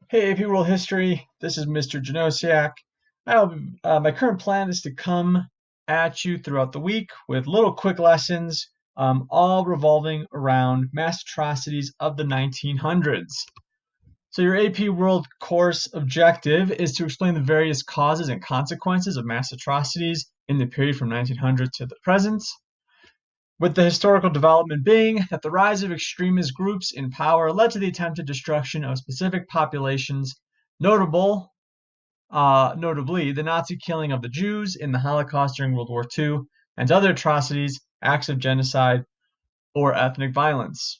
Hey, AP World History. This is Mr. Genocide. My current plan is to come at you throughout the week with little quick lessons, all revolving around mass atrocities of the 1900s. So your AP World course objective is to explain the various causes and consequences of mass atrocities in the period from 1900 to the present, with the historical development being that the rise of extremist groups in power led to the attempted destruction of specific populations, notably the Nazi killing of the Jews in the Holocaust during World War II, and other atrocities, acts of genocide, or ethnic violence.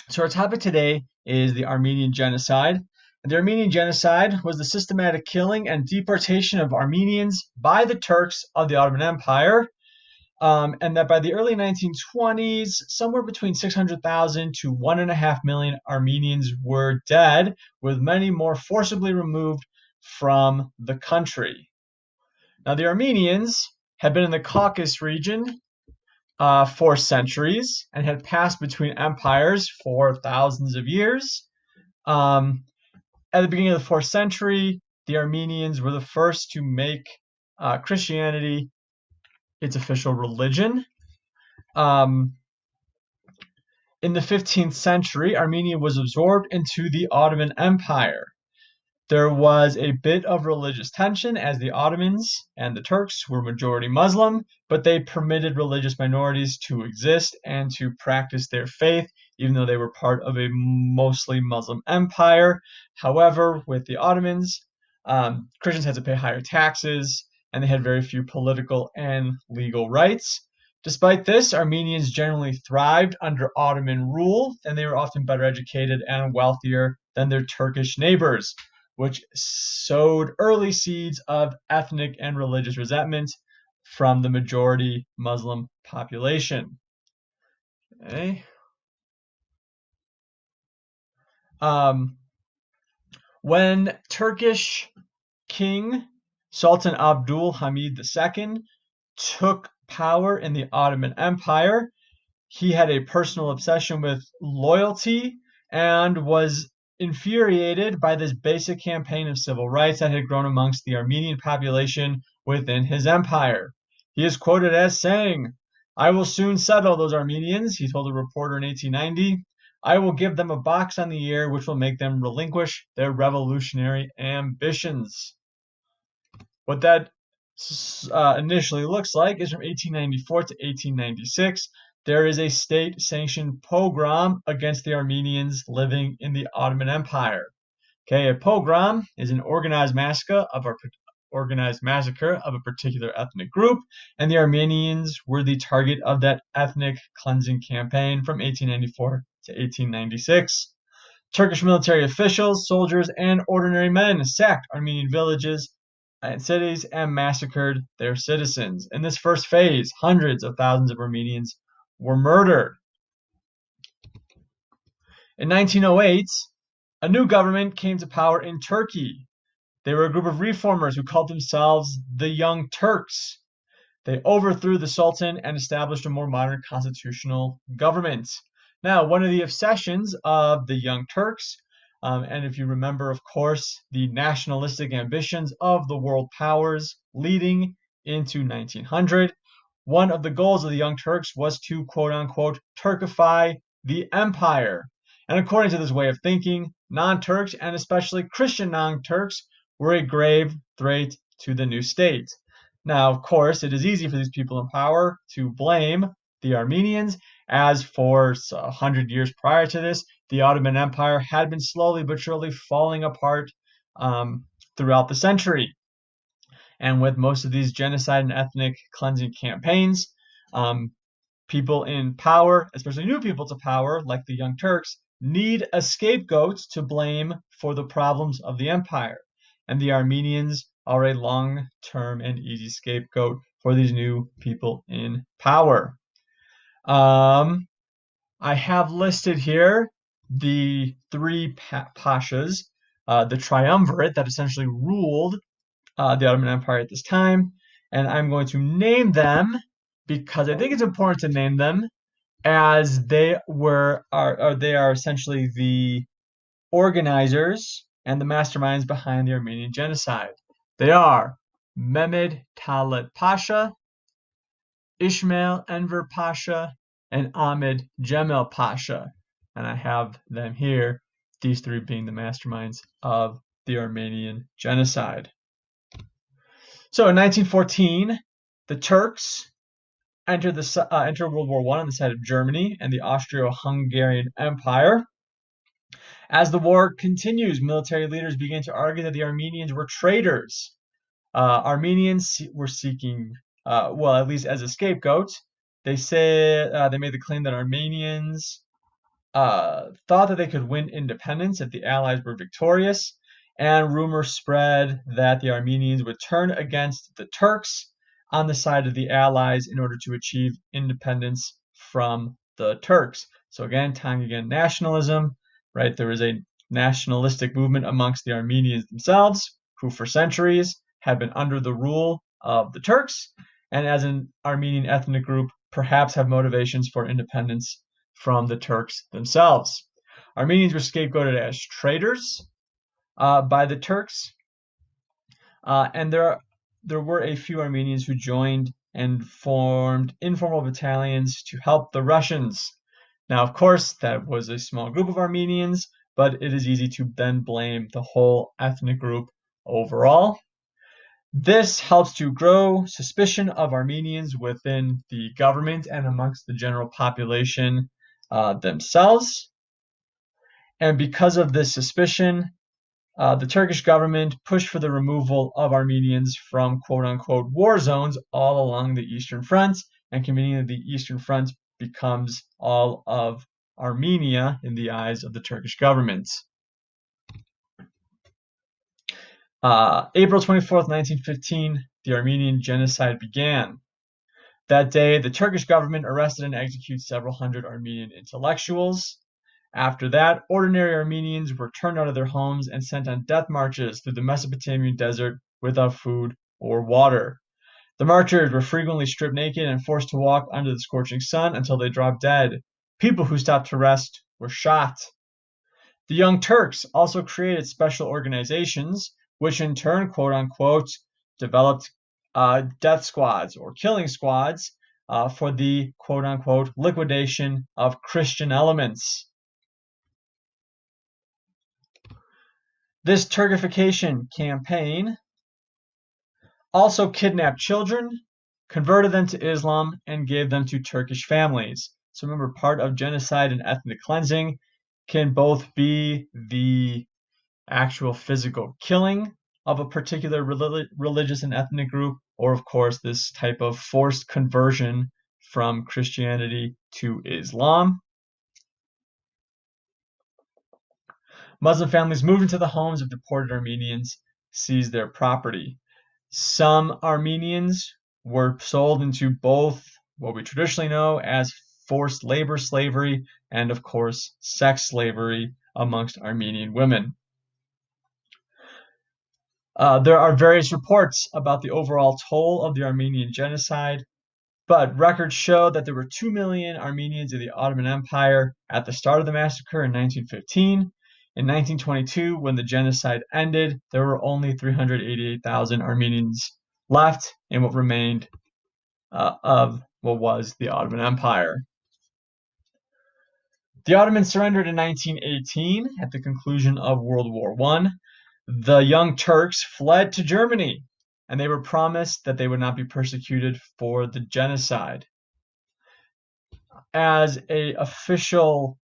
So our topic today is the Armenian Genocide. The Armenian Genocide was the systematic killing and deportation of Armenians by the Turks of the Ottoman Empire, and that by the early 1920s, somewhere between 600,000 to 1.5 million Armenians were dead, with many more forcibly removed from the country. Now, the Armenians had been in the Caucasus region for centuries and had passed between empires for thousands of years. At the beginning of the 4th century, the Armenians were the first to make Christianity its official religion. Um, in the 15th century, Armenia was absorbed into the Ottoman Empire. There was a bit of religious tension as the Ottomans and the Turks were majority Muslim, but they permitted religious minorities to exist and to practice their faith, even though they were part of a mostly Muslim empire. However, with the Ottomans, Christians had to pay higher taxes, and they had very few political and legal rights. Despite this, Armenians generally thrived under Ottoman rule, and they were often better educated and wealthier than their Turkish neighbors, which sowed early seeds of ethnic and religious resentment from the majority Muslim population. Okay. Um, when Turkish King Sultan Abdul Hamid II took power in the Ottoman Empire, he had a personal obsession with loyalty and was infuriated by this basic campaign of civil rights that had grown amongst the Armenian population within his empire. He is quoted as saying, "I will soon settle those Armenians," he told a reporter in 1890. "I will give them a box on the ear which will make them relinquish their revolutionary ambitions." What that initially looks like is from 1894 to 1896. There is a state-sanctioned pogrom against the Armenians living in the Ottoman Empire. Okay, a pogrom is an organized massacre of a particular ethnic group, and the Armenians were the target of that ethnic cleansing campaign from 1894 to 1896. Turkish military officials, soldiers, and ordinary men sacked Armenian villages and cities and massacred their citizens. In this first phase, hundreds of thousands of Armenians were murdered. In 1908, a new government came to power in Turkey. They were a group of reformers who called themselves the Young Turks. They overthrew the Sultan and established a more modern constitutional government. Now, one of the obsessions of the Young Turks, and if you remember, of course, the nationalistic ambitions of the world powers leading into 1900, one of the goals of the Young Turks was to quote unquote Turkify the empire. And according to this way of thinking, non Turks and especially Christian non Turks were a grave threat to the new state. Now, of course, it is easy for these people in power to blame the Armenians, as for 100 years prior to this, the Ottoman Empire had been slowly but surely falling apart throughout the century. And with most of these genocide and ethnic cleansing campaigns, um, people in power, especially new people to power, like the Young Turks, need a scapegoat to blame for the problems of the empire. And the Armenians are a long term and easy scapegoat for these new people in power. I have listed here the three pashas, the triumvirate that essentially ruled the Ottoman Empire at this time, and I'm going to name them because I think it's important to name them, as they are essentially the organizers and the masterminds behind the Armenian genocide. They are Mehmed Talat Pasha, Ismail Enver Pasha, and Ahmed Cemil Pasha. And I have them here, these three being the masterminds of the Armenian genocide. So in 1914, the Turks enter World War I on the side of Germany and the Austro-Hungarian Empire. As the war continues, military leaders begin to argue that the Armenians were traitors. Armenians were seeking, well, at least as a scapegoat. They said they made the claim that Armenians thought that they could win independence if the Allies were victorious, and rumors spread that the Armenians would turn against the Turks on the side of the Allies in order to achieve independence from the Turks. So again, tying again nationalism, right? There was a nationalistic movement amongst the Armenians themselves, who for centuries had been under the rule of the Turks, and as an Armenian ethnic group, perhaps have motivations for independence from the Turks themselves. Armenians were scapegoated as traitors by the Turks, and there were a few Armenians who joined and formed informal battalions to help the Russians. Now, of course, that was a small group of Armenians, but it is easy to then blame the whole ethnic group overall. This helps to grow suspicion of Armenians within the government and amongst the general population themselves. And because of this suspicion, the Turkish government pushed for the removal of Armenians from quote-unquote war zones all along the Eastern Front, and convening that the Eastern Front becomes all of Armenia in the eyes of the Turkish government. April 24th, 1915, the Armenian genocide began. That day, the Turkish government arrested and executed several hundred Armenian intellectuals. After that, ordinary Armenians were turned out of their homes and sent on death marches through the Mesopotamian desert without food or water. The marchers were frequently stripped naked and forced to walk under the scorching sun until they dropped dead. People who stopped to rest were shot. The Young Turks also created special organizations, which in turn, quote unquote, developed death squads or killing squads for the quote unquote liquidation of Christian elements. This Turkification campaign also kidnapped children, converted them to Islam, and gave them to Turkish families. So remember, part of genocide and ethnic cleansing can both be the actual physical killing of a particular religious and ethnic group, or of course, this type of forced conversion from Christianity to Islam. Muslim families moved into the homes of deported Armenians, seized their property. Some Armenians were sold into both what we traditionally know as forced labor slavery and, of course, sex slavery amongst Armenian women. There are various reports about the overall toll of the Armenian genocide, but records show that there were 2 million Armenians in the Ottoman Empire at the start of the massacre in 1915. In 1922, when the genocide ended, there were only 388,000 Armenians left in what remained of what was the Ottoman Empire. The Ottomans surrendered in 1918 at the conclusion of World War I. The Young Turks fled to Germany, and they were promised that they would not be persecuted for the genocide. As an official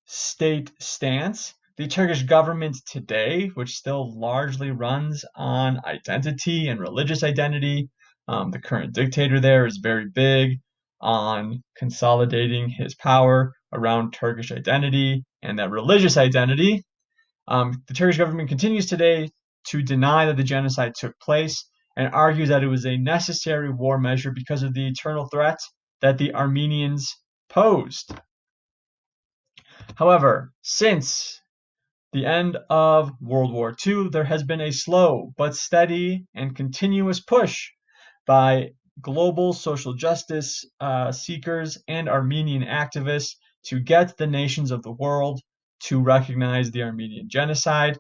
state stance, the Turkish government today, which still largely runs on identity and religious identity, the current dictator there is very big on consolidating his power around Turkish identity and that religious identity. The Turkish government continues today to deny that the genocide took place and argues that it was a necessary war measure because of the eternal threat that the Armenians posed. However, since the end of World War II, there has been a slow but steady and continuous push by global social justice seekers and Armenian activists to get the nations of the world to recognize the Armenian genocide.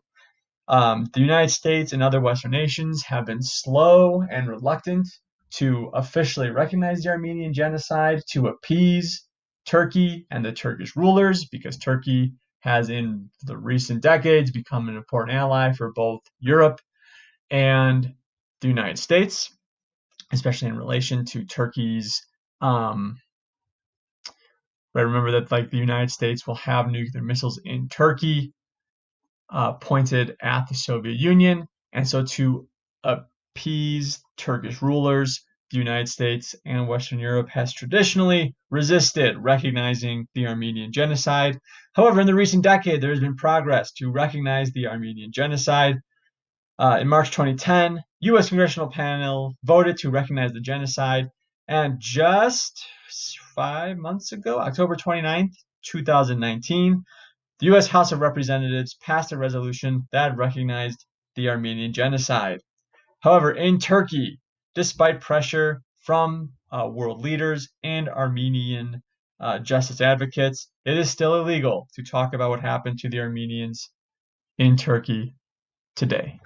The United States and other Western nations have been slow and reluctant to officially recognize the Armenian genocide to appease Turkey and the Turkish rulers, because Turkey has in the recent decades become an important ally for both Europe and the United States, especially in relation to Turkey's. But remember that like the United States will have nuclear missiles in Turkey pointed at the Soviet Union, and so to appease Turkish rulers, the United States and Western Europe has traditionally resisted recognizing the Armenian genocide. However, in the recent decade, there has been progress to recognize the Armenian genocide. In March 2010, U.S. congressional panel voted to recognize the genocide, and just 5 months ago, October 29th, 2019, the U.S. House of Representatives passed a resolution that recognized the Armenian genocide. However, in Turkey, despite pressure from world leaders and Armenian justice advocates, it is still illegal to talk about what happened to the Armenians in Turkey today.